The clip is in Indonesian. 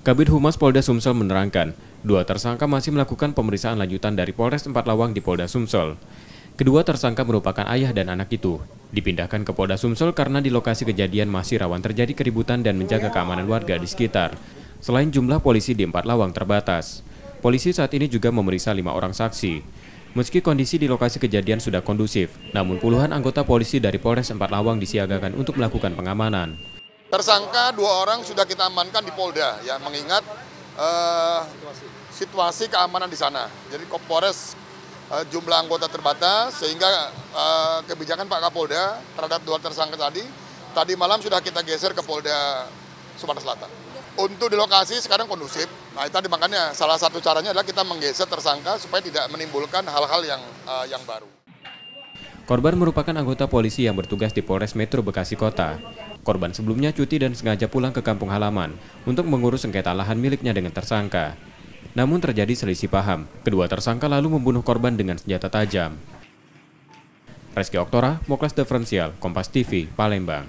Kabid Humas Polda Sumsel menerangkan, dua tersangka masih melakukan pemeriksaan lanjutan dari Polres Empat Lawang di Polda Sumsel. Kedua tersangka merupakan ayah dan anak itu. Dipindahkan ke Polda Sumsel karena di lokasi kejadian masih rawan terjadi keributan dan menjaga keamanan warga di sekitar. Selain jumlah polisi di Empat Lawang terbatas, polisi saat ini juga memeriksa 5 orang saksi. Meski kondisi di lokasi kejadian sudah kondusif, namun puluhan anggota polisi dari Polres Empat Lawang disiagakan untuk melakukan pengamanan. Tersangka 2 orang sudah kita amankan di Polda, ya mengingat situasi keamanan di sana. Jadi Polres jumlah anggota terbatas, sehingga kebijakan Pak Kapolda terhadap 2 tersangka tadi malam sudah kita geser ke Polda Sumatera Selatan. Untuk di lokasi sekarang kondusif, nah itu tadi makanya salah satu caranya adalah kita menggeser tersangka supaya tidak menimbulkan hal-hal yang baru. Korban merupakan anggota polisi yang bertugas di Polres Metro Bekasi Kota. Korban sebelumnya cuti dan sengaja pulang ke kampung halaman untuk mengurus sengketa lahan miliknya dengan tersangka. Namun terjadi selisih paham, kedua tersangka lalu membunuh korban dengan senjata tajam. Reski Oktora, Moklas Diferensial, Kompas TV, Palembang.